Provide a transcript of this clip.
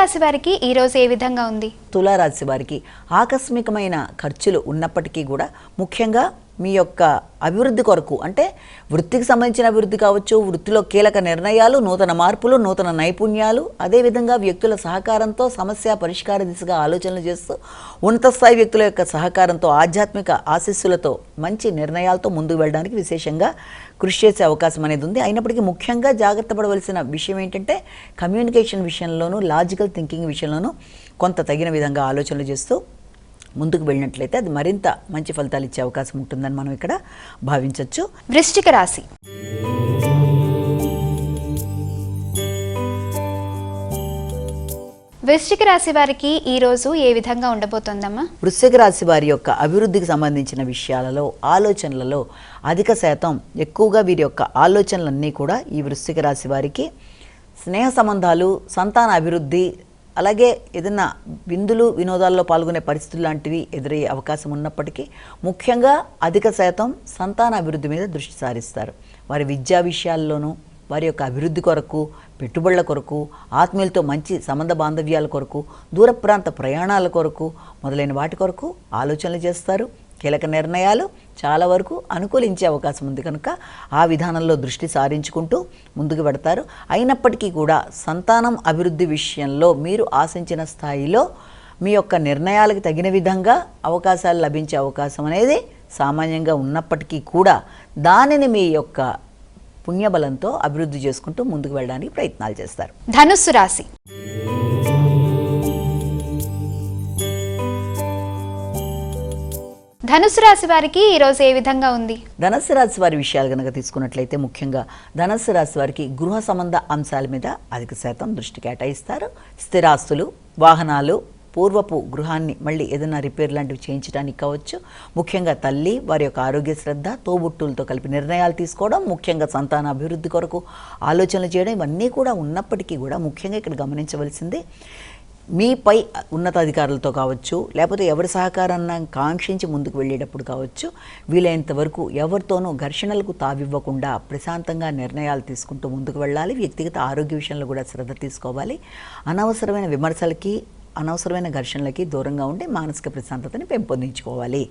రాశి వారికి ఈ రోజు ఏ విధంగా ఉంది? తులారాశి వారికి ఆకస్మికమైన ఖర్చులు ఉన్నప్పటికీ కూడా ముఖ్యంగా మీ యొక్క అభివృద్ధి కొరకు అంటే వృత్తికి సంబంధించిన అభివృద్ధి కావచ్చు, వృత్తిలో కీలక నిర్ణయాలు, నూతన మార్పులు, నూతన నైపుణ్యాలు, అదేవిధంగా వ్యక్తుల సహకారంతో సమస్య పరిష్కార దిశగా ఆలోచనలు చేస్తూ ఉన్నత స్థాయి వ్యక్తుల యొక్క సహకారంతో ఆధ్యాత్మిక ఆశీస్సులతో మంచి నిర్ణయాలతో ముందుకు వెళ్ళడానికి విశేషంగా కృషి చేసే అవకాశం అనేది ఉంది. అయినప్పటికీ ముఖ్యంగా జాగ్రత్త పడవలసిన విషయం ఏంటంటే కమ్యూనికేషన్ విషయంలోనూ లాజికల్ థింకింగ్ విషయంలోనూ కొంత తగిన విధంగా ఆలోచనలు చేస్తూ ముందుకు వెళ్ళినట్లయితే అది మరింత మంచి ఫలితాలు ఇచ్చే అవకాశం ఉంటుందని మనం ఇక్కడ భావించవచ్చు. వృశ్చిక రాశి. వృశ్చిక రాశి వారికి ఈ రోజు ఏ విధంగా ఉండబోతోందమ్మా? వృశ్చిక రాశి వారి యొక్క అభివృద్ధికి సంబంధించిన విషయాలలో ఆలోచనలలో అధిక శాతం ఎక్కువగా వీరి యొక్క ఆలోచనలన్నీ కూడా ఈ వృశ్చిక రాశి వారికి స్నేహ సంబంధాలు, సంతాన అభివృద్ధి, అలాగే ఏదైనా విందులు వినోదాల్లో పాల్గొనే పరిస్థితులు లాంటివి ఎదురయ్యే అవకాశం ఉన్నప్పటికీ ముఖ్యంగా అధిక శాతం సంతాన అభివృద్ధి మీద దృష్టి సారిస్తారు. వారి విద్యా విషయాల్లోనూ, వారి యొక్క అభివృద్ధి కొరకు, పెట్టుబడుల కొరకు, ఆత్మీయులతో మంచి సంబంధ బాంధవ్యాల కొరకు, దూర ప్రాంత ప్రయాణాల కొరకు మొదలైన వాటి కొరకు ఆలోచనలు చేస్తారు. కీలక నిర్ణయాలు చాలా వరకు అనుకూలించే అవకాశం ఉంది కనుక ఆ విధానంలో దృష్టి సారించుకుంటూ ముందుకు పెడతారు. అయినప్పటికీ కూడా సంతానం అభివృద్ధి విషయంలో మీరు ఆశించిన స్థాయిలో మీ యొక్క నిర్ణయాలకు తగిన విధంగా అవకాశాలు లభించే అవకాశం అనేది సామాన్యంగా ఉన్నప్పటికీ కూడా దానిని మీ యొక్క పుణ్యబలంతో అభివృద్ధి చేసుకుంటూ ముందుకు వెళ్ళడానికి ప్రయత్నాలు చేస్తారు. ధనుస్సు రాశి. ధనుసు రాశి వారికి ఈ రోజు ఏ విధంగా ఉంది? ధనుసు రాశి వారి విషయాలు కనుక తీసుకున్నట్లయితే ముఖ్యంగా ధనుసు రాశి వారికి గృహ సంబంధ అంశాల మీద అధిక శాతం దృష్టి కేటాయిస్తారు. స్థిరాస్తులు, వాహనాలు, పూర్వపు గృహాన్ని మళ్ళీ ఏదైనా రిపేర్ లాంటివి చేయించడానికి కావచ్చు, ముఖ్యంగా తల్లి వారి యొక్క ఆరోగ్య శ్రద్ధ, తోబుట్టులతో కలిపి నిర్ణయాలు తీసుకోవడం, ముఖ్యంగా సంతాన అభివృద్ధి కొరకు ఆలోచనలు చేయడం, ఇవన్నీ కూడా ఉన్నప్పటికీ కూడా ముఖ్యంగా ఇక్కడ గమనించవలసింది మీపై ఉన్నతాధికారులతో కావచ్చు, లేకపోతే ఎవరి సహకారాన్ని కాంక్షించి ముందుకు వెళ్ళేటప్పుడు కావచ్చు, వీలైనంత వరకు ఎవరితోనూ ఘర్షణలకు తావివ్వకుండా ప్రశాంతంగా నిర్ణయాలు తీసుకుంటూ ముందుకు వెళ్ళాలి. వ్యక్తిగత ఆరోగ్య విషయంలో కూడా శ్రద్ధ తీసుకోవాలి. అనవసరమైన విమర్శలకి, అనవసరమైన ఘర్షణలకి దూరంగా ఉండి మానసిక ప్రశాంతతని పెంపొందించుకోవాలి.